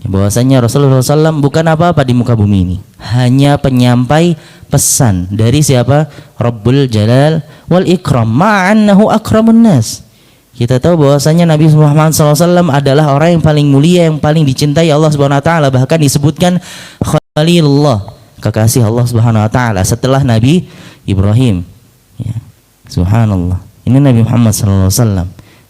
Bahwasanya Rasulullah SAW bukan apa-apa di muka bumi ini, hanya penyampai pesan dari siapa? Rabbul Jalal wal Ikram, ma'annahu akramun nas. Kita tahu bahwasanya Nabi Muhammad SAW adalah orang yang paling mulia, yang paling dicintai Allah Subhanahu Wa Taala. Bahkan disebutkan Khalilullah, kekasih Allah Subhanahu Wa Taala setelah Nabi Ibrahim. Ya, subhanallah. Ini Nabi Muhammad SAW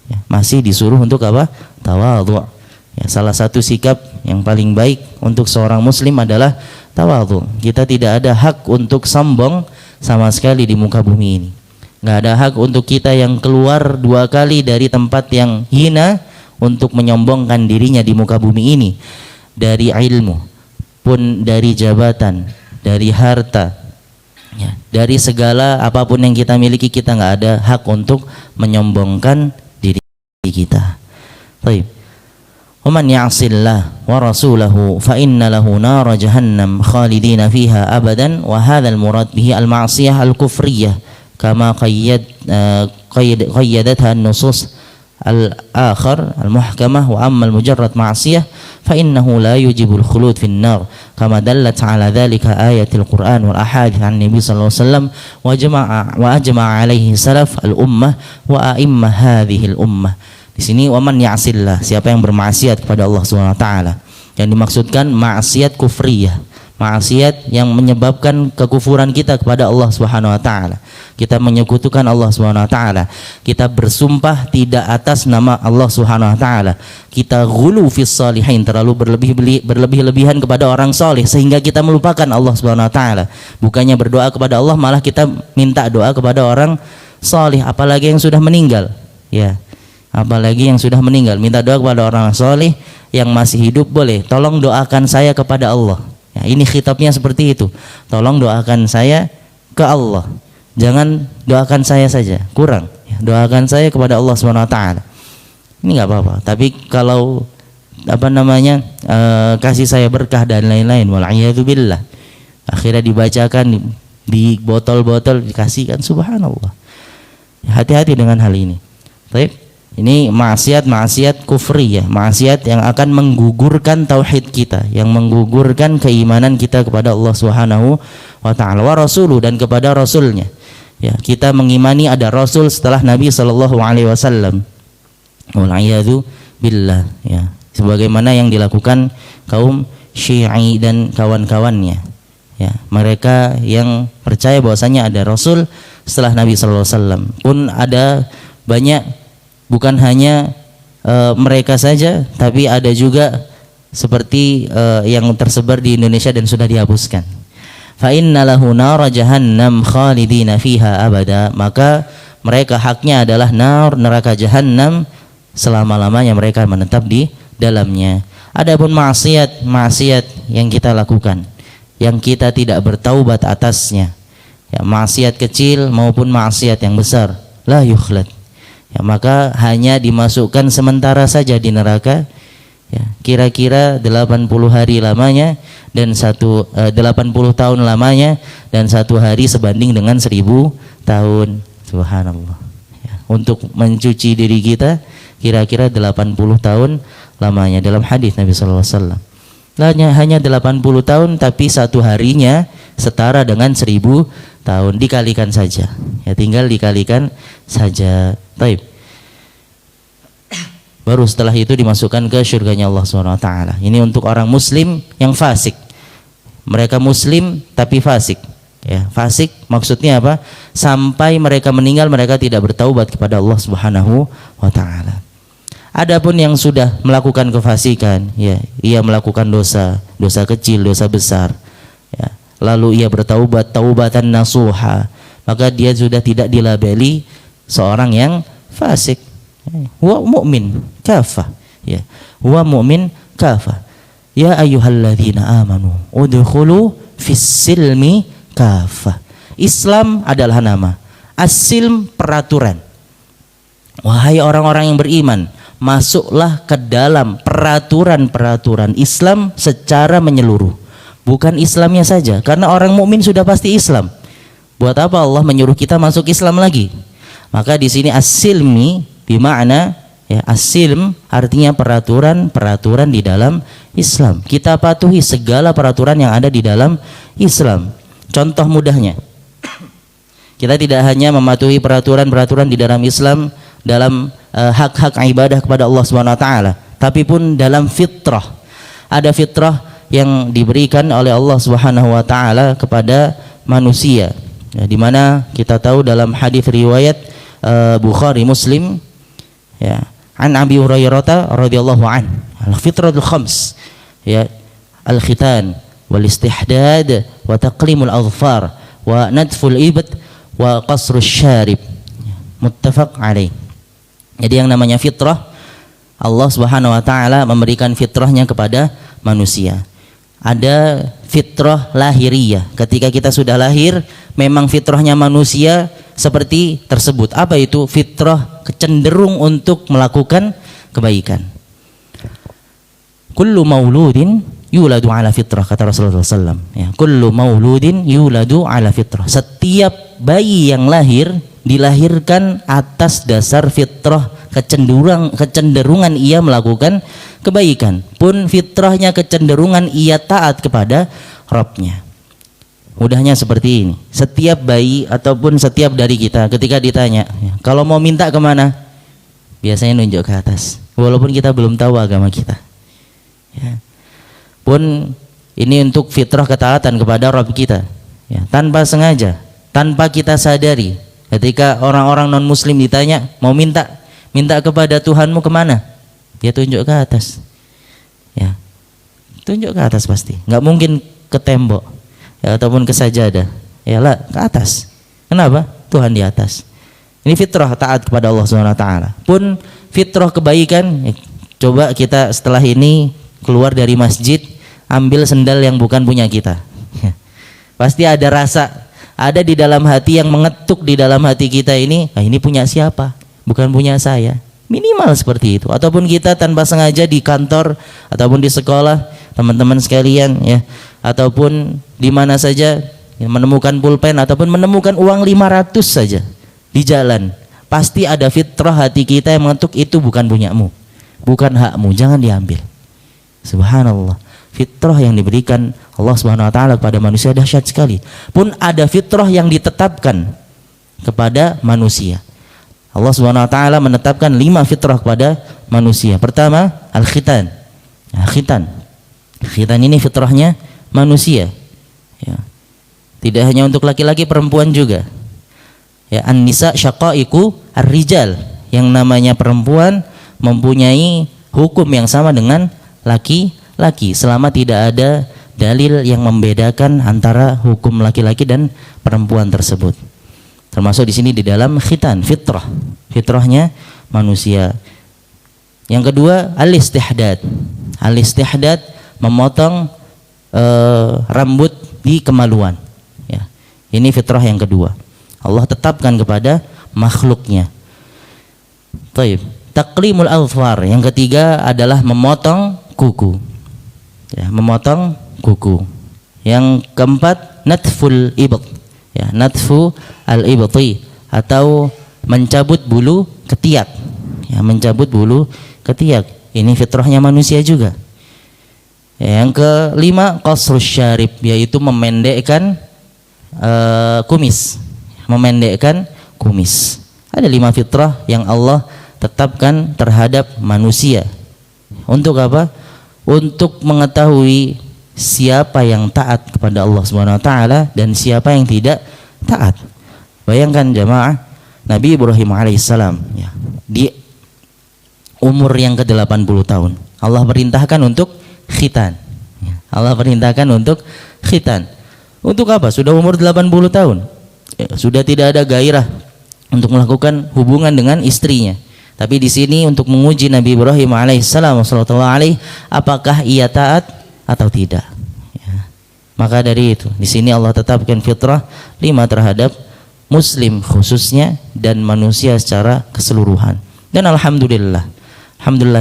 ya, masih disuruh untuk apa? Tawadhu. Ya, salah satu sikap yang paling baik untuk seorang muslim adalah tawadhu. Kita tidak ada hak untuk sombong sama sekali di muka bumi ini. Nggak ada hak untuk kita yang keluar 2 kali dari tempat yang hina untuk menyombongkan dirinya di muka bumi ini. Dari ilmu pun, dari jabatan, dari harta ya, dari segala apapun yang kita miliki, kita nggak ada hak untuk menyombongkan diri kita. Baik. وَمَنْ يَعْصِ اللَّهَ وَرَسُولَهُ فَإِنَّ لَهُ نَارَ جَهَنَّمَ خَالِدِينَ فِيهَا أَبَدًا وَهَذَا الْمُرَادُ بِهِ الْمَعْصِيَةُ الْكُفْرِيَّةُ كَمَا قَيَّدَتْهَا النُّصُوصُ الْآخَرَ الْمُحْكَمَةُ وَأَمَّا الْمُجَرَّدُ مَعْصِيَةٌ فَإِنَّهُ لَا يُوجِبُ الْخُلُودَ فِي النَّارِ كَمَا دَلَّتْ عَلَى ذَلِكَ آيَاتُ الْقُرْآنِ وَالْأَحَادِيثُ عَنِ النَّبِيِّ صلى الله عليه وسلم وَأَجْمَعَ عَلَيْهِ سَلَفُ الْأُمَّةِ وَأَئِمَّةُ هَذِهِ الْأُمَّةِ. Di sini waman ya'sillah, siapa yang bermaksiat kepada Allah Subhanahu wa taala. Yang dimaksudkan maksiat kufriyah, maksiat yang menyebabkan kekufuran kita kepada Allah Subhanahu wa taala. Kita menyekutukan Allah Subhanahu wa taala. Kita bersumpah tidak atas nama Allah Subhanahu wa taala. Kita ghulu fis salihin, terlalu berlebih-lebihan kepada orang saleh sehingga kita melupakan Allah Subhanahu wa taala. Bukannya berdoa kepada Allah, malah kita minta doa kepada orang saleh, apalagi yang sudah meninggal. Ya. Apalagi yang sudah meninggal, minta doa kepada orang soleh. Yang masih hidup boleh, tolong doakan saya kepada Allah ya, ini khitabnya seperti itu. Tolong doakan saya ke Allah, jangan doakan saya saja, kurang ya, doakan saya kepada Allah SWT. Ini nggak apa-apa. Tapi kalau kasih saya berkah dan lain-lain, wal'iyadzubillah, akhirnya dibacakan di botol-botol dikasihkan, subhanallah. Hati-hati dengan hal ini. Baik. Ini maksiat kufri ya, maksiat yang akan menggugurkan tauhid kita, yang menggugurkan keimanan kita kepada Allah Subhanahu wa taala wa rasuluh, dan kepada rasulnya. Ya, kita mengimani ada rasul setelah Nabi sallallahu alaihi wasallam. Wal'iyadu billah ya, sebagaimana yang dilakukan kaum Syi'i dan kawan-kawannya. Ya, mereka yang percaya bahwasanya ada rasul setelah Nabi sallallahu alaihi wasallam. Pun ada banyak, bukan hanya mereka saja, tapi ada juga seperti yang tersebar di Indonesia dan sudah dihapuskan. Fa inna lahu nara jahannam khalidina fiha abada, maka mereka haknya adalah neraka jahannam, selama-lamanya mereka menetap di dalamnya. Adapun maksiat yang kita lakukan, yang kita tidak bertaubat atasnya, ya, maksiat kecil maupun maksiat yang besar, la yukhlad ya, maka hanya dimasukkan sementara saja di neraka ya, kira-kira 80 hari lamanya dan 80 tahun lamanya, dan 1 hari sebanding dengan 1000 tahun. Subhanallah ya, untuk mencuci diri kita kira-kira 80 tahun lamanya. Dalam hadis Nabi sallallahu alaihi wasallam hanya 80 tahun, tapi 1 harinya setara dengan 1000 tahun. Dikalikan saja ya, tinggal dikalikan saja. Baik. Baru setelah itu dimasukkan ke surganya Allah SWT. Ini untuk orang muslim yang fasik. Mereka muslim tapi fasik ya, fasik maksudnya apa? Sampai mereka meninggal mereka tidak bertaubat kepada Allah Subhanahu wa taala. Adapun yang sudah melakukan kefasikan ya, ia melakukan dosa kecil, dosa besar ya, lalu ia bertaubat taubatan nasuha, maka dia sudah tidak dilabeli seorang yang fasik. Huwa mu'min kafah ya, huwa mu'min kafah. Ya ayyuhalladzina amanu udkhulu fis silmi kafah. Islam adalah nama, as-silm peraturan. Wahai orang-orang yang beriman, masuklah ke dalam peraturan-peraturan Islam secara menyeluruh. Bukan Islamnya saja, karena orang mukmin sudah pasti Islam. Buat apa Allah menyuruh kita masuk Islam lagi? Maka di sini as-silmi bima'na Ya, as-silm artinya peraturan di dalam Islam. Kita patuhi segala peraturan yang ada di dalam Islam. Contoh mudahnya, kita tidak hanya mematuhi peraturan-peraturan di dalam Islam dalam hak-hak ibadah kepada Allah Subhanahu wa taala, tapi pun dalam fitrah. Ada fitrah yang diberikan oleh Allah Subhanahu wa taala kepada manusia. Ya, di mana kita tahu dalam hadis riwayat Bukhari Muslim, ya, an Abi Hurairah radhiyallahu an, al-fitratul khams, ya, al-khitan wal istihdad wa taqlimul adfar wa nadful ibat wa qasrus syarib, muttafaq alaih. Jadi yang namanya fitrah, Allah Subhanahu wa taala memberikan fitrahnya kepada manusia. Ada fitrah lahiriah, ketika kita sudah lahir memang fitrahnya manusia seperti tersebut. Apa itu? Fitrah cenderung untuk melakukan kebaikan. Kullu mauludin yuladu ala fitrah, kata Rasulullah SAW. Ya, kullu mauludin yuladu ala fitrah. Setiap bayi yang lahir dilahirkan atas dasar fitrah, kecenderungan ia melakukan kebaikan. Pun fitrahnya kecenderungan ia taat kepada Rabbnya. Mudahnya seperti ini. Setiap bayi ataupun setiap dari kita ketika ditanya, ya, kalau mau minta kemana? Biasanya nunjuk ke atas, walaupun kita belum tahu agama kita. Ya. Pun ini untuk fitrah ketaatan kepada Rabb kita. Ya, tanpa sengaja, tanpa kita sadari, ketika orang-orang non muslim ditanya mau minta kepada Tuhanmu kemana, dia tunjuk ke atas. Ya, tunjuk ke atas pasti. Nggak mungkin ke tembok, ya, ataupun ke sajadah. Ya lah, ke atas. Kenapa? Tuhan di atas. Ini fitrah taat kepada Allah Subhanahu wa taala. Pun fitrah kebaikan, ya, coba kita setelah ini keluar dari masjid, ambil sendal yang bukan punya kita. Ya. Pasti ada rasa, ada di dalam hati yang mengetuk di dalam hati kita ini, ini punya siapa? Bukan punya saya. Minimal seperti itu. Ataupun kita tanpa sengaja di kantor ataupun di sekolah, teman-teman sekalian, ya, ataupun di mana saja, ya, menemukan pulpen ataupun menemukan uang 500 saja di jalan, pasti ada fitrah hati kita yang mengetuk, itu bukan punyamu, bukan hakmu, jangan diambil. Subhanallah, fitrah yang diberikan Allah Subhanahu wa taala kepada manusia dahsyat sekali. Pun ada fitrah yang ditetapkan kepada manusia. Allah Subhanahu wa taala menetapkan 5 fitrah kepada manusia. Pertama, al-khitan. Nah, khitan ini fitrahnya manusia. Ya. Tidak hanya untuk laki-laki, perempuan juga. Ya, an-nisa syaqaiqu ar-rijal. Yang namanya perempuan mempunyai hukum yang sama dengan laki-laki selama tidak ada dalil yang membedakan antara hukum laki-laki dan perempuan tersebut. Termasuk di sini di dalam khitan, fitrahnya manusia. Yang kedua, al-istihdad. Al-istihdad memotong rambut di kemaluan. Ya. Ini fitrah yang kedua. Allah tetapkan kepada makhluknya. Taib. Taqlimul adfar. Yang ketiga adalah memotong kuku. Ya, memotong kuku. Yang keempat, natful ibt. Ya, natfu al-ibti atau mencabut bulu ketiak. Ya, mencabut bulu ketiak. Ini fitrahnya manusia juga. Ya, yang kelima, qasrus syarib, yaitu memendekkan kumis. Memendekkan kumis. Ada 5 fitrah yang Allah tetapkan terhadap manusia. Untuk apa? Untuk mengetahui siapa yang taat kepada Allah Subhanahu wa taala dan siapa yang tidak taat. Bayangkan jamaah, Nabi Ibrahim alaihissalam, ya, di umur yang ke-80 tahun Allah perintahkan untuk khitan. Ya, Allah perintahkan untuk khitan. Untuk apa? Sudah umur 80 tahun. Ya, sudah tidak ada gairah untuk melakukan hubungan dengan istrinya. Tapi di sini untuk menguji Nabi Ibrahim alaihissalam, apakah ia taat atau tidak. Ya. Maka dari itu, di sini Allah tetapkan fitrah 5 terhadap Muslim khususnya dan manusia secara keseluruhan. Dan alhamdulillah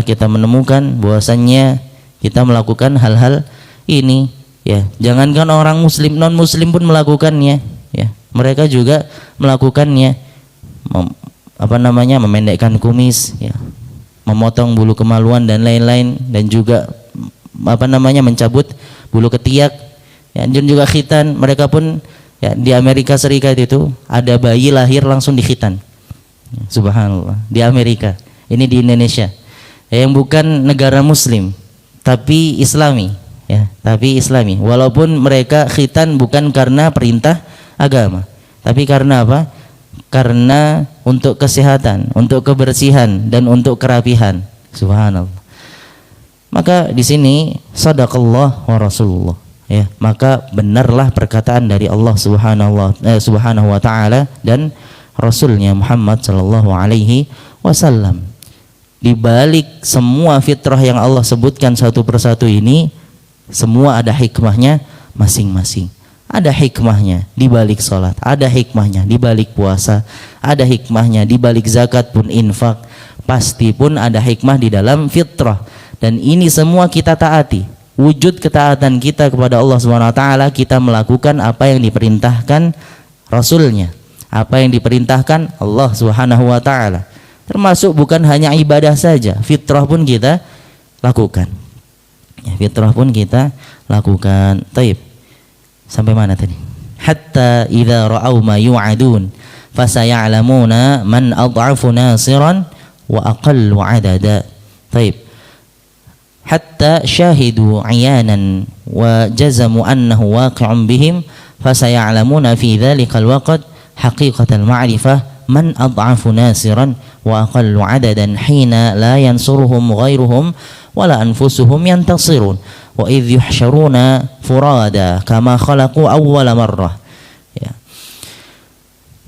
kita menemukan bahwasannya kita melakukan hal-hal ini. Ya, jangankan orang Muslim, non Muslim pun melakukannya. Ya, mereka juga melakukannya. Memendekkan kumis, ya, memotong bulu kemaluan dan lain-lain, dan juga mencabut bulu ketiak, ya, dan juga khitan. Mereka pun ya, di Amerika Serikat itu ada bayi lahir langsung dikhitan. Subhanallah, di Amerika. Ini di Indonesia, ya, yang bukan negara Muslim tapi Islami, ya, tapi Islami. Walaupun mereka khitan bukan karena perintah agama, tapi karena apa? Karena untuk kesehatan, untuk kebersihan, dan untuk kerapihan. Subhanallah. Maka di sini sadaqallah wa rasulullah, ya, maka benarlah perkataan dari Allah subhanahu wa ta'ala dan Rasulnya Muhammad sallallahu alaihi wasallam. Di balik semua fitrah yang Allah sebutkan satu persatu ini, semua ada hikmahnya masing-masing. Ada hikmahnya di balik salat, ada hikmahnya di balik puasa, ada hikmahnya di balik zakat pun infak, pasti pun ada hikmah di dalam fitrah. Dan ini semua kita taati. Wujud ketaatan kita kepada Allah Subhanahu wa taala, kita melakukan apa yang diperintahkan Rasulnya, apa yang diperintahkan Allah Subhanahu wa taala. Termasuk bukan hanya ibadah saja, fitrah pun kita lakukan. Ya, fitrah pun kita lakukan. Taib. Sampai mana tadi? Hatta idza ra'au ma yu'adun fasaya'lamuna man ad'afu nasiran wa aqallu 'adada. Taib. Hatta syahidu 'ayanan wa jazamu annahu waqi'un bihim fasaya'lamuna fi dhalikal waqt haqiqatal ma'rifah man ad'afu nasiran wa aqallu 'adadan hina la yansuruhum ghairuhum wala anfusuhum yantasirun wa idh yuhsyaruna furada kama khalaqu awwala marrah, ya.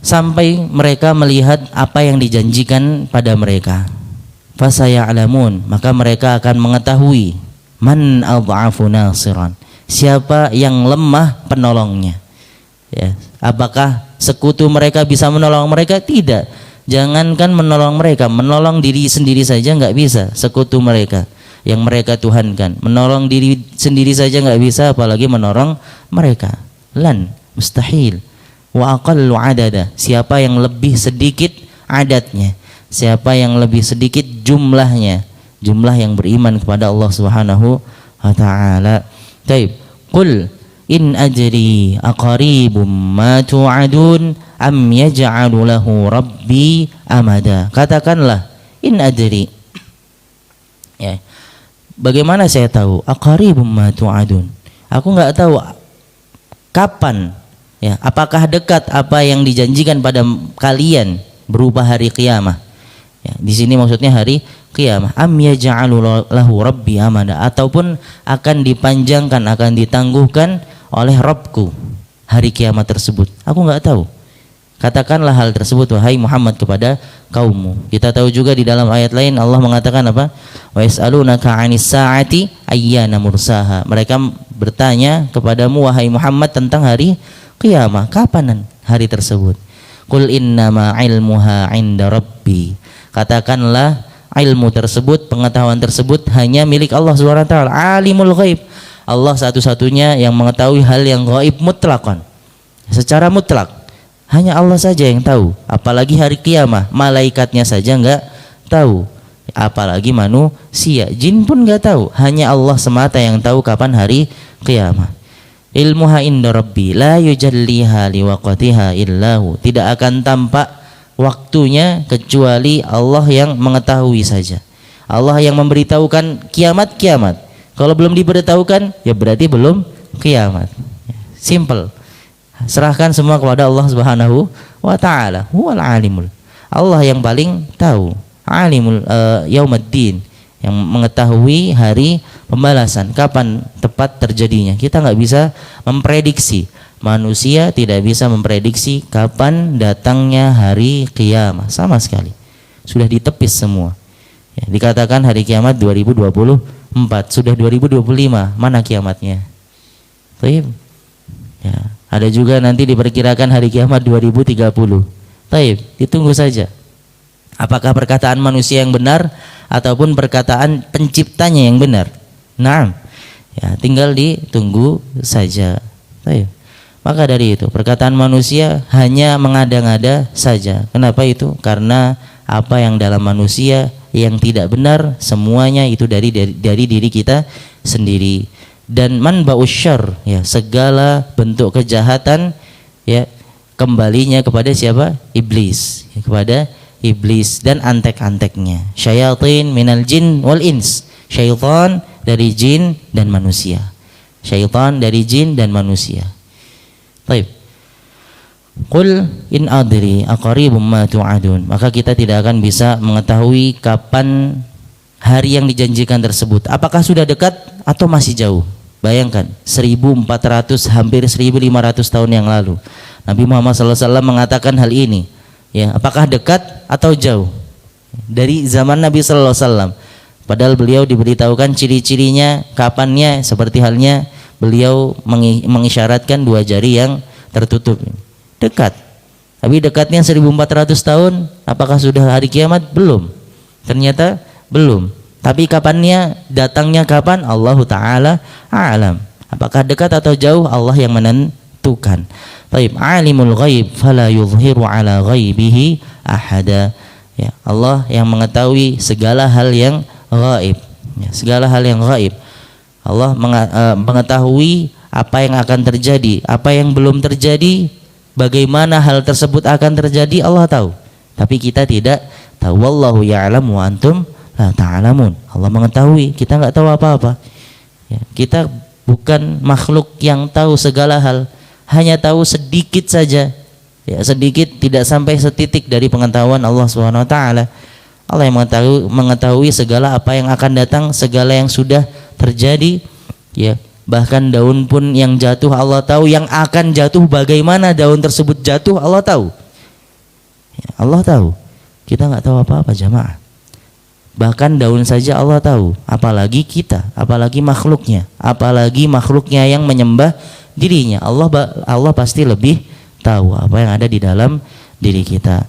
Sampai mereka melihat apa yang dijanjikan pada mereka. Fasaya'lamun, maka mereka akan mengetahui man adhafu nasiran, siapa yang lemah penolongnya, ya. Apakah sekutu mereka bisa menolong mereka? Tidak. Jangankan menolong mereka, menolong diri sendiri saja nggak bisa sekutu mereka yang mereka tuhankan. Menolong diri sendiri saja nggak bisa, apalagi menolong mereka. Lan, mustahil. Wa aqallu adada, siapa yang lebih sedikit adatnya, siapa yang lebih sedikit jumlahnya, jumlah yang beriman kepada Allah Subhanahu wa taala. Taib. Qul in ajri aqaribum ma tu'adun am yaj'alu lahu rabbi amada. Katakanlah, in ajri, ya, bagaimana saya tahu? Aqaribum ma tu'adun, aku nggak tahu kapan, ya, apakah dekat apa yang dijanjikan pada kalian berupa hari kiamah, ya, di sini maksudnya hari kiamah. Am yaj'alu lahu rabbi amada, ataupun akan dipanjangkan, akan ditangguhkan oleh Rabbku hari kiamat tersebut. Aku nggak tahu. Katakanlah hal tersebut wahai Muhammad kepada kaummu. Kita tahu juga di dalam ayat lain Allah mengatakan apa? Wa yas'alunaka 'anis sa'ati ayyana mursaha. Mereka bertanya kepadamu wahai Muhammad tentang hari kiamah, kapan hari tersebut? Qul innama 'ilmuha 'inda rabbi. Katakanlah ilmu tersebut, pengetahuan tersebut hanya milik Allah Subhanahu wa taala. Alimul ghaib. Allah satu-satunya yang mengetahui hal yang gaib mutlakon. Secara mutlak. Hanya Allah saja yang tahu, apalagi hari kiamah. Malaikatnya saja enggak tahu, apalagi manusia. Jin pun enggak tahu, hanya Allah semata yang tahu kapan hari kiamah. Ilmuha inda rabbi la yujalliha liwaqtiha illahu. Tidak akan tampak waktunya kecuali Allah yang mengetahui saja. Allah yang memberitahukan kiamat. Kalau belum diberitahukan, ya berarti belum kiamat. Simple. Serahkan semua kepada Allah Subhanahu wa taala. Huwal alimul. Allah yang paling tahu. Alimul yaumiddin, yang mengetahui hari pembalasan, kapan tepat terjadinya. Kita nggak bisa memprediksi. Manusia tidak bisa memprediksi kapan datangnya hari kiamat sama sekali. Sudah ditepis semua. Ya, dikatakan hari kiamat 2024, sudah 2025, mana kiamatnya? Baik. Ya. Ada juga nanti diperkirakan hari kiamat 2030. Taib, ditunggu saja. Apakah perkataan manusia yang benar ataupun perkataan penciptanya yang benar? Nah, ya, tinggal ditunggu saja. Taib. Maka dari itu perkataan manusia hanya mengada-ngada saja. Kenapa itu? Karena apa yang dalam manusia yang tidak benar, semuanya itu dari diri kita sendiri. Dan manba'us syarr, ya, segala bentuk kejahatan, ya, kembalinya kepada siapa? Iblis, ya, kepada iblis dan antek-anteknya. Syayatin minal jin wal ins, syaitan dari jin dan manusia. Syaitan dari jin dan manusia. Baik. Qul in adri aqaribum ma tu'adun. Maka kita tidak akan bisa mengetahui kapan hari yang dijanjikan tersebut. Apakah sudah dekat atau masih jauh? Bayangkan 1400 hampir 1500 tahun yang lalu Nabi Muhammad SAW mengatakan hal ini. Ya, apakah dekat atau jauh? Dari zaman Nabi SAW. Padahal beliau diberitahukan ciri-cirinya, kapannya, seperti halnya beliau mengisyaratkan 2 jari yang tertutup. Dekat. Tapi dekatnya 1400 tahun, apakah sudah hari kiamat? Belum. Ternyata belum. Tapi kapannya, datangnya kapan? Allah Ta'ala a'lam. Apakah dekat atau jauh? Allah yang menentukan. Baik, alimul ghaib fala yuzhiru ala ghaibihi ahada. Ya, Allah yang mengetahui segala hal yang ghaib. Ya, segala hal yang ghaib. Allah mengetahui apa yang akan terjadi, apa yang belum terjadi, bagaimana hal tersebut akan terjadi, Allah tahu. Tapi kita tidak tahu. Wallahu ya'lamu wa antum la ta'lamun. Allah mengetahui, kita nggak tahu apa-apa. Ya, kita bukan makhluk yang tahu segala hal, hanya tahu sedikit saja. Ya, sedikit, tidak sampai setitik dari pengetahuan Allah Subhanahu wa taala. Allah yang mengetahui segala apa yang akan datang, segala yang sudah terjadi. Ya, bahkan daun pun yang jatuh Allah tahu, yang akan jatuh bagaimana daun tersebut jatuh Allah tahu. Ya, Allah tahu. Kita nggak tahu apa-apa jamaah. Bahkan daun saja Allah tahu, apalagi kita, apalagi makhluknya, apalagi makhluknya yang menyembah dirinya. Allah pasti lebih tahu apa yang ada di dalam diri kita.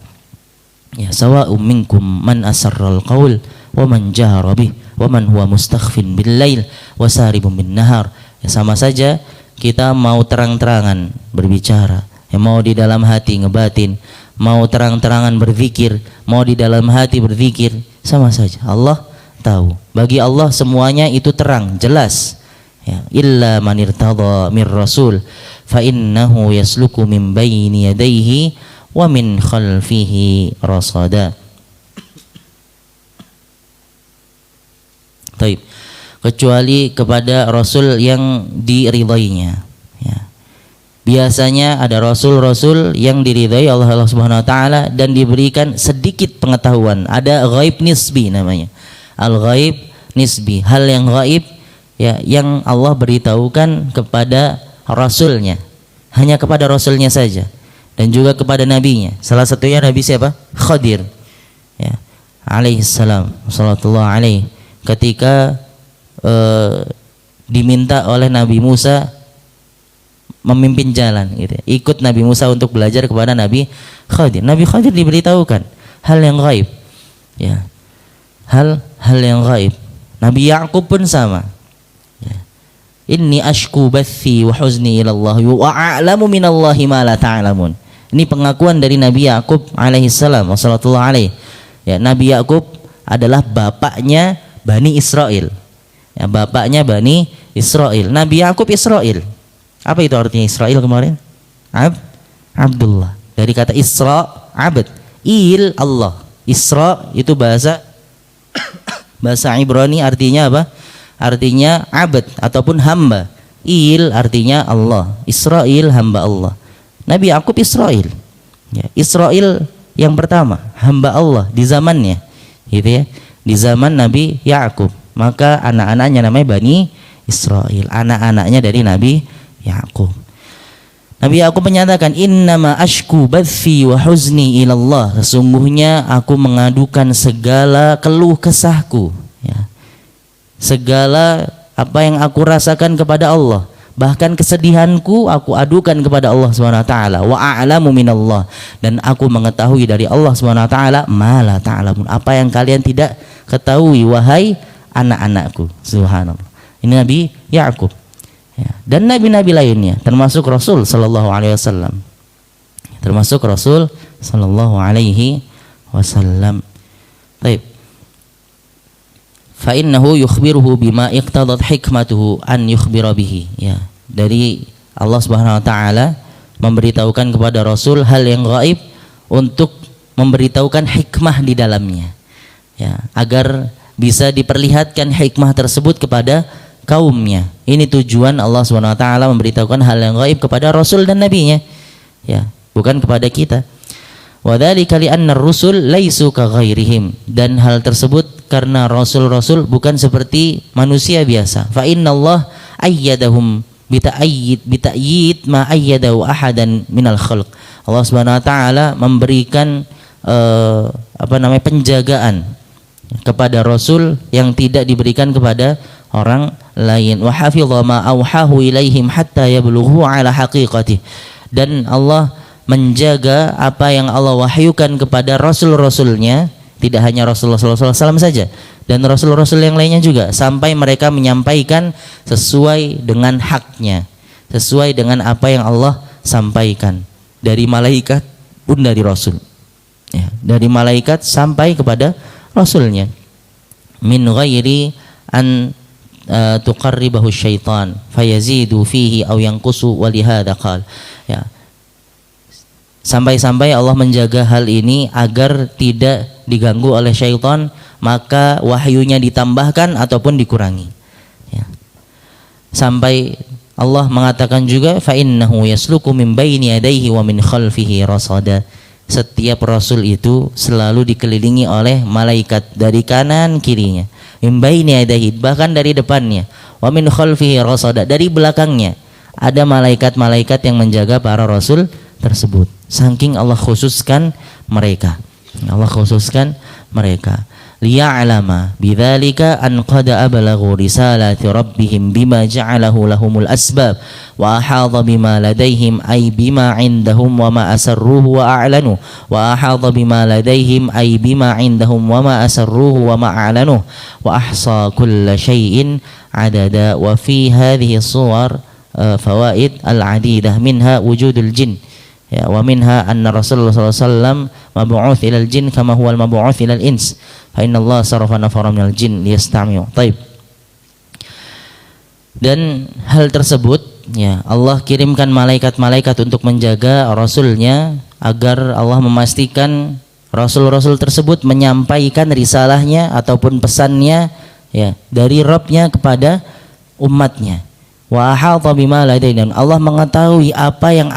Ya, sawa'um minkum man asarral qaul wa man jahara bih wa man huwa mustakhfin bil lail wa saribun bin nahar. Ya, sama saja kita mau terang-terangan berbicara, ya, mau di dalam hati ngebatin, mau terang-terangan berzikir, mau di dalam hati berzikir, sama saja. Allah tahu. Bagi Allah semuanya itu terang, jelas. Ya, illa man irtadha mir rasul fa innahu yasluku min baini yadayhi wa min khalfihi rasada. Taib. Kecuali kepada rasul yang diridainya. Ya. Biasanya ada rasul-rasul yang diridai Allah Subhanahu wa taala dan diberikan sedikit pengetahuan. Ada ghaib nisbi namanya. Al-ghaib nisbi, hal yang ghaib, ya, yang Allah beritahukan kepada rasulnya, hanya kepada rasulnya saja, dan juga kepada nabinya. Salah satunya Nabi siapa? Khadir, ya, alaihissalam, sallallahu alaihi. Ketika diminta oleh Nabi Musa memimpin jalan, gitu, ikut Nabi Musa untuk belajar kepada Nabi Khadir. Nabi Khadir diberitahukan hal yang gaib, ya, hal yang gaib. Nabi Yakub pun sama. Ya. Inni ashku bathi wa huzni ila Allah wa a'lamu minallahi ma la ta'lamun. Ini pengakuan dari Nabi Yakub alaihissalam wassallallahu alaihi. Ya, Nabi Yakub adalah bapaknya Bani Israel. Ya, bapaknya Bani Israel. Nabi Yakub Israel. Apa itu artinya Israel kemarin? Abdullah. Dari kata Isra, abd. Il Allah. Isra itu bahasa Ibrani, artinya apa? Artinya abd ataupun hamba. Il artinya Allah. Israel hamba Allah. Nabi Yakub Israel. Ya, Israel yang pertama, hamba Allah di zamannya. Gitu ya. Di zaman Nabi Yakub. Maka anak-anaknya namanya Bani Israel. Anak-anaknya dari Nabi Yakub. Nabi Yakub menyatakan, innama ashku bathi wa huzni ilallah. Sesungguhnya aku mengadukan segala keluh kesahku, ya, segala apa yang aku rasakan kepada Allah, bahkan kesedihanku aku adukan kepada Allah Subhanahu wa taala. Wa a'lamu minallah, dan aku mengetahui dari Allah Subhanahu wa taala ma la ta'lamun, apa yang kalian tidak ketahui wahai anak-anakku. Subhanallah. Ini Nabi Yakub. Ya, dan nabi-nabi lainnya, termasuk Rasul sallallahu alaihi wasallam. Termasuk Rasul sallallahu alaihi wasallam. Baik. fa innahu yukhbiruhu bima iqtadat hikmatuhu an yukhbira bihi. Ya, dari Allah Subhanahu wa taala memberitahukan kepada Rasul hal yang gaib untuk memberitahukan hikmah di dalamnya. Ya, agar bisa diperlihatkan hikmah tersebut kepada kaumnya. Ini tujuan Allah Subhanahu wa taala memberitahukan hal yang gaib kepada Rasul dan nabinya. Ya, bukan kepada kita. Wa dzalika li anna ar-rusul laisu ka ghairihim, dan hal tersebut karena rasul-rasul bukan seperti manusia biasa. Fa innallaha ayyadahum bita'yid ma ayyadahu ahadan minal khalq. Allah Subhanahu wa taala memberikan penjagaan kepada rasul yang tidak diberikan kepada orang lain. Wa hafidha ma auhahu ilaihim hatta yablughu ala haqiqatih, dan Allah menjaga apa yang Allah wahyukan kepada rasul-rasulnya, tidak hanya Rasulullah SAW saja, dan rasul-rasul yang lainnya juga, sampai mereka menyampaikan sesuai dengan haknya, sesuai dengan apa yang Allah sampaikan, dari malaikat pun dari rasul. Ya, dari malaikat sampai kepada rasulnya. Min ghairi an tuqarribahu syaitan fayazidu fihi aw yanqusu wa lihada qala. Ya, sampai-sampai Allah menjaga hal ini agar tidak diganggu oleh syaitan, maka wahyunya ditambahkan ataupun dikurangi. Ya. Sampai Allah mengatakan juga fa innahu yasluku min baini yadayhi wa min khalfihi rasada. Setiap rasul itu selalu dikelilingi oleh malaikat dari kanan kirinya. Min baini yadayhi, bahkan dari depannya. Wa min khalfihi rasada, dari belakangnya ada malaikat-malaikat yang menjaga para rasul tersebut. Saking Allah khususkan mereka. Allah khususkan mereka. Liya'lama bidzalika an qad ablaghu risalati rabbihim bima ja'alahu lahumul asbab wa ahadha bima ladaihim ay bima indahum wa ma asarruhu wa a'lanu wa ahadha bima ladaihim ay bima indahum wa ma asarruhu wa ma a'lanu wa ahsa kulla syai'in adada. Wa fi hadhihi suwar fawaid al-adidah minha wujudul jin. Ya, wa minha anna Rasulullah sallallahu alaihi wasallam mab'uts ilal jin kama huwa al-mab'uts ilal ins. Fa inna Allah sarafa nafara minal jin liyastami'u. Baik. Dan hal tersebut, ya, Allah kirimkan malaikat-malaikat untuk menjaga rasulnya agar Allah memastikan rasul-rasul tersebut menyampaikan risalahnya ataupun pesannya, ya, dari Rabbnya kepada umatnya. Wa ahata bima ladaihim, Allah mengetahui apa yang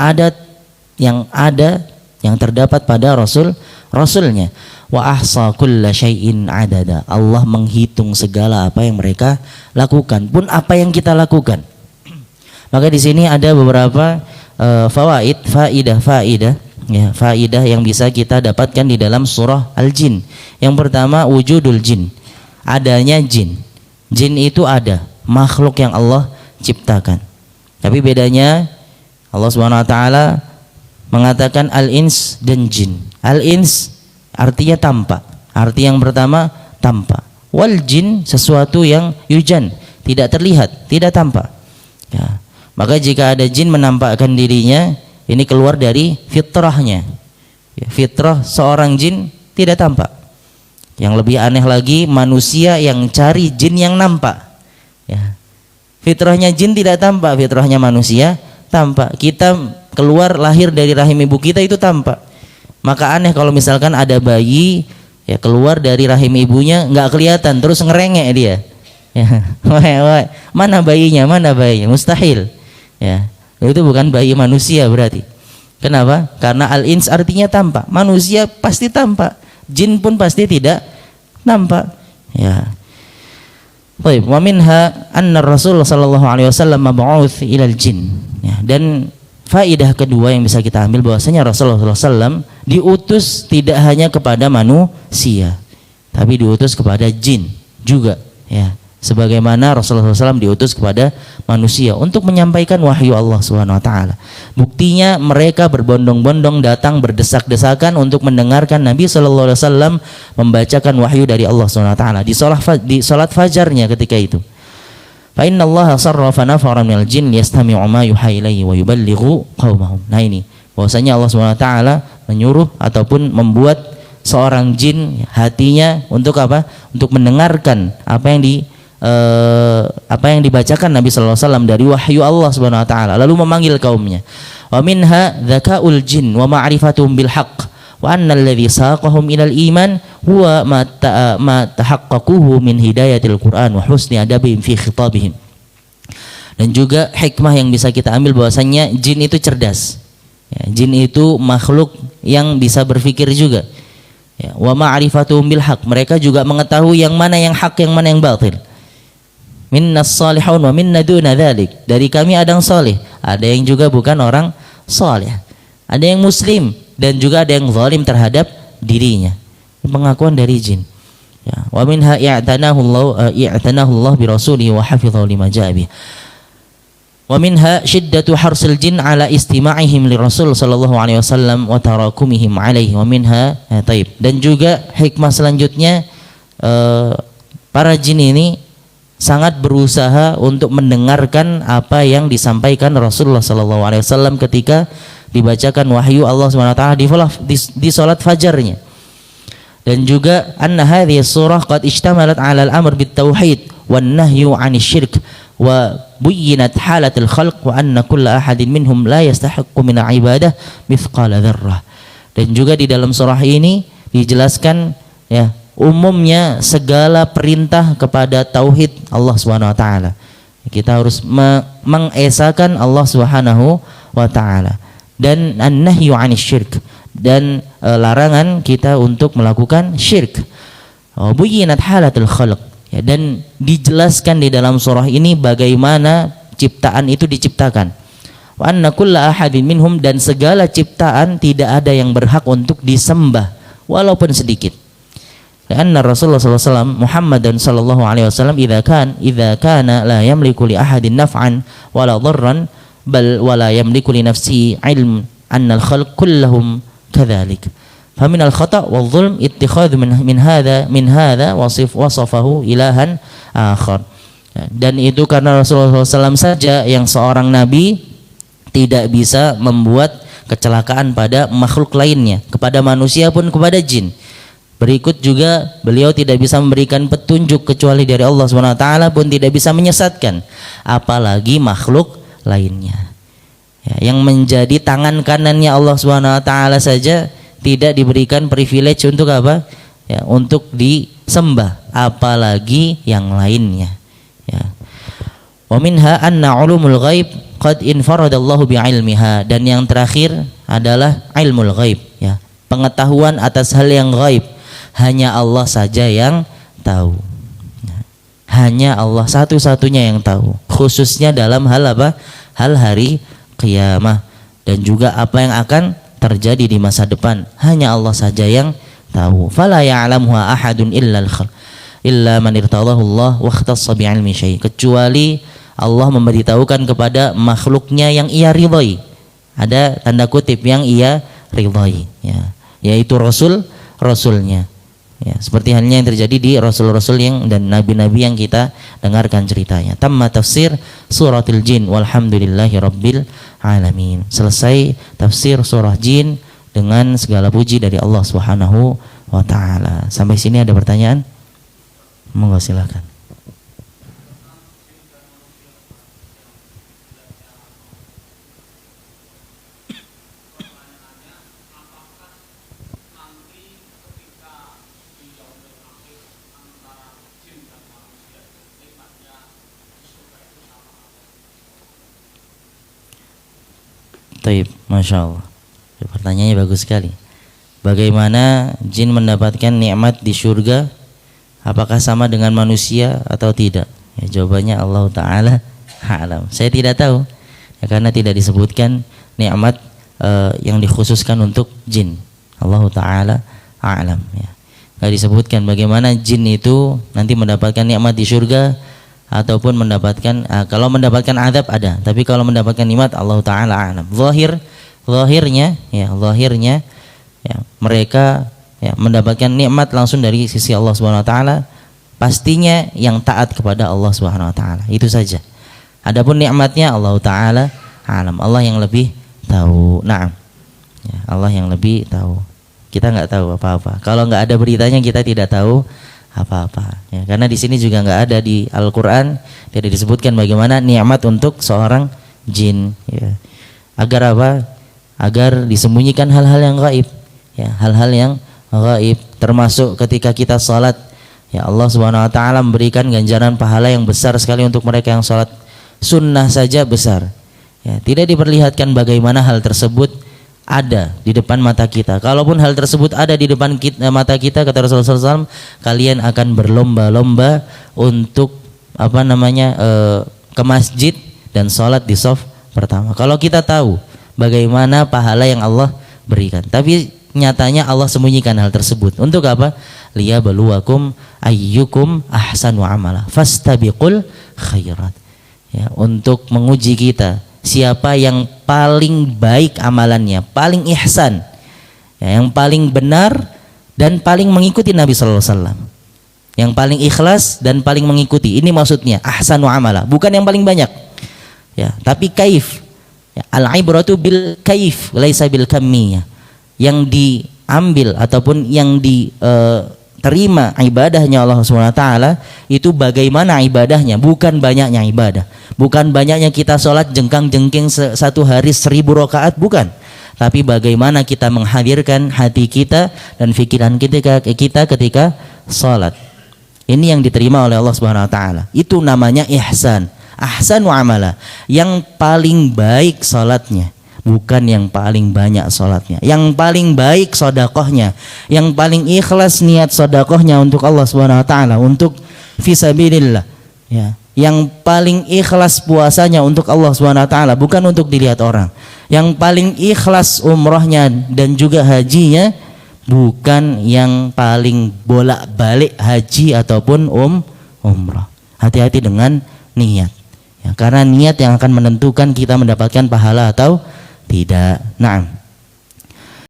terdapat pada rasulnya. Wa ahsa kulla syai'in adada, Allah menghitung segala apa yang mereka lakukan, pun apa yang kita lakukan. Maka di sini ada beberapa faidah yang bisa kita dapatkan di dalam surah Al-Jin. Yang pertama, wujudul jin, adanya jin. Jin itu ada, makhluk yang Allah ciptakan. Tapi bedanya Allah Subhanahu wa taala mengatakan al-ins dan jin. Al-ins artinya tampak. Arti yang pertama tampak. Wal jin sesuatu yang yujan, tidak terlihat, tidak tampak. Ya. Maka jika ada jin menampakkan dirinya, ini keluar dari fitrahnya. Ya, fitrah seorang jin tidak tampak. Yang lebih aneh lagi, manusia yang cari jin yang nampak. Ya. Fitrahnya jin tidak tampak, fitrahnya manusia tampak. Kita keluar lahir dari rahim ibu kita itu tampak. Maka aneh kalau misalkan ada bayi, ya, keluar dari rahim ibunya nggak kelihatan, terus ngerengek dia. Ya, mana bayinya, mustahil. Ya, itu bukan bayi manusia berarti. Kenapa? Karena al-ins artinya tampak. Manusia pasti tampak, jin pun pasti tidak nampak. Ya. Baik, wa minha anna Rasul sallallahu alaihi wasallam mab'uts ilal jin. Ya, dan faidah kedua yang bisa kita ambil bahwasanya Rasulullah SAW diutus tidak hanya kepada manusia, tapi diutus kepada jin juga. Ya, sebagaimana Rasulullah SAW diutus kepada manusia untuk menyampaikan wahyu Allah Subhanahu Wa Taala. Buktinya mereka berbondong-bondong datang berdesak-desakan untuk mendengarkan Nabi Sallallahu Alaihi Wasallam membacakan wahyu dari Allah Subhanahu Wa Taala di salat fajarnya ketika itu. Fa inna Allah sarrafa nafaran minal jin yastami'u ma yuha ilaihi wa yuballighu qaumahum. Nah ini bahwasanya Allah Subhanahu wa taala menyuruh ataupun membuat seorang jin hatinya untuk apa? Untuk mendengarkan apa yang dibacakan Nabi sallallahu alaihi wasallam dari wahyu Allah Subhanahu wa taala, lalu memanggil kaumnya. Wa minha dzakaul jin wa ma'rifatuhum bil haqq wa anna alladhi saqahum ilal iman huwa ma tahaqqaquhu min hidayatil Qur'an wa husni adabihim fi khitabihim. Dan juga hikmah yang bisa kita ambil bahwasannya jin itu cerdas. Ya, jin itu makhluk yang bisa berpikir juga. Ya, wa ma'rifatuhum bil haq, mereka juga mengetahui yang mana yang hak, yang mana yang batil. Minnas salihun wa minna duna dzalik, dari kami ada yang saleh, ada yang juga bukan orang saleh. Ada yang muslim dan juga ada yang zalim terhadap dirinya. Pengakuan dari jin. Ya, wa minha i'tanahu Allah bi rasulihi wa hafidhahu lima ja'a bih. Wa minha syiddatu harsil jin ala istima'ihim li Rasul sallallahu alaihi wasallam wa tarakumihim alaihi wa minha taib. Dan juga hikmah selanjutnya, para jin ini sangat berusaha untuk mendengarkan apa yang disampaikan Rasulullah sallallahu alaihi wasallam ketika dibacakan wahyu Allah Subhanahu wa taala di salat fajarnya. Dan juga anna hadhihi surah qad ishtamalat 'ala al-amr bit tauhid wan nahyu 'anil syirk wa buyyinat halatul khalq wa anna kulla ahadin minhum la yastahiqqu min ibadah mithqala dzarrah. Dan juga di dalam surah ini dijelaskan ya umumnya segala perintah kepada tauhid Allah Subhanahu wa taala. Kita harus mengesakan Allah Subhanahu wa taala, dan an-nahyu 'anil syirk, dan larangan kita untuk melakukan syirk. Buyyinat halatul khalq, ya, dan dijelaskan di dalam surah ini bagaimana ciptaan itu diciptakan. Wa anna kulla ahadin minhum, dan segala ciptaan tidak ada yang berhak untuk disembah walaupun sedikit. Karena Rasulullah SAW Muhammadan sallallahu alaihi wasallam idza kana la yamliku li ahadin naf'an wala dharran bal wala yamliku li nafsi ilm anna al-khalq kullahum kadzalik. Famin al-khata' wal zulm ittikhadhu min hadha wasafahu ilahan akhar. Dan itu karena Rasulullah SAW saja yang seorang nabi tidak bisa membuat kecelakaan pada makhluk lainnya, kepada manusia pun kepada jin. Berikut juga beliau tidak bisa memberikan petunjuk kecuali dari Allah SWT, pun tidak bisa menyesatkan apalagi makhluk lainnya. Ya, yang menjadi tangan kanannya Allah SWT saja tidak diberikan privilege untuk apa? Ya, untuk disembah, apalagi yang lainnya. Ya. Wa minha anna ulumul ghaib qad infaradallahu bi'ilmiha, dan yang terakhir adalah ilmul ghaib, ya. Pengetahuan atas hal yang ghaib hanya Allah saja yang tahu. Hanya Allah satu-satunya yang tahu, khususnya dalam hal apa? Hal hari qiyamah, dan juga apa yang akan terjadi di masa depan, hanya Allah saja yang tahu. Fala ya'lamuha ahadun illa man irtadahu Allah wa ikhtassa bi'ilmi syai', kecuali Allah memberitahukan kepada makhluknya yang ia ridhai. Ada tanda kutip yang ia ridhai, ya, yaitu rasulnya. Ya, seperti halnya yang terjadi di rasul-rasul yang dan nabi-nabi yang kita dengarkan ceritanya. Tamma tafsir suratul jin walhamdulillahi rabbil alamin. Selesai tafsir surah jin dengan segala puji dari Allah Subhanahu wa taala. Sampai sini ada pertanyaan? Monggo silakan. Taib, Masya Allah. Pertanyaannya bagus sekali. Bagaimana jin mendapatkan nikmat di surga? Apakah sama dengan manusia atau tidak? Ya, jawabannya Allah Ta'ala a'lam. Saya tidak tahu, ya, karena tidak disebutkan nikmat yang dikhususkan untuk jin. Allah Ta'ala a'lam, ya. Tidak disebutkan bagaimana jin itu nanti mendapatkan nikmat di surga ataupun mendapatkan kalau mendapatkan azab ada, tapi kalau mendapatkan nikmat Allah Ta'ala a'lam. Zahirnya ya, mereka ya, mendapatkan nikmat langsung dari sisi Allah Subhanahu wa taala, pastinya yang taat kepada Allah Subhanahu wa taala. Itu saja. Adapun nikmatnya Allah Ta'ala a'lam. Allah yang lebih tahu. Naam. Ya, Allah yang lebih tahu. kita nggak tahu apa-apa. Kalau nggak ada beritanya kita tidak tahu apa-apa. Ya, karena di sini juga nggak ada di Al-Quran tidak disebutkan bagaimana nikmat untuk seorang jin. Ya. Agar apa? Agar disembunyikan hal-hal yang gaib. Ya, hal-hal yang gaib termasuk ketika kita salat. Ya, Allah Subhanahu wa taala memberikan ganjaran pahala yang besar sekali untuk mereka yang salat sunnah saja besar. Ya, tidak diperlihatkan bagaimana hal tersebut ada di depan mata kita. Kalaupun hal tersebut ada di depan mata kita, kata Rasulullah SAW, kalian akan berlomba-lomba untuk ke masjid dan sholat di shaf pertama. Kalau kita tahu bagaimana pahala yang Allah berikan, tapi nyatanya Allah sembunyikan hal tersebut. Untuk apa? Liyabluwakum ayyukum ahsanu amala fastabiqul khairat. Ya, untuk menguji kita siapa yang paling baik amalannya, paling ihsan, ya, yang paling benar dan paling mengikuti Nabi sallallahu alaihi wasallam. Yang paling ikhlas dan paling mengikuti. Ini maksudnya ahsanu amala, bukan yang paling banyak. Ya, tapi kaif. Ya, al-ibratu bil kaif, laisa bil kammiyah. Yang diambil ataupun yang diterima ibadahnya Allah Subhanahu wa taala itu bagaimana ibadahnya, bukan banyaknya ibadah. Bukan banyaknya kita sholat jengkang-jengking satu hari 1000 rakaat, bukan. Tapi bagaimana kita menghadirkan hati kita dan pikiran kita ketika sholat. Ini yang diterima oleh Allah Subhanahu wa taala. Itu namanya ihsan. Ahsanu amala, yang paling baik sholatnya, bukan yang paling banyak sholatnya. Yang paling baik sedekahnya, yang paling ikhlas niat sedekahnya untuk Allah Subhanahu wa taala, untuk fisabilillah. Ya, yang paling ikhlas puasanya untuk Allah Subhanahu wa taala, bukan untuk dilihat orang. Yang paling ikhlas umrohnya dan juga hajinya, bukan yang paling bolak-balik haji ataupun umrah. Hati-hati dengan niat. Ya, karena niat yang akan menentukan kita mendapatkan pahala atau tidak. Naam.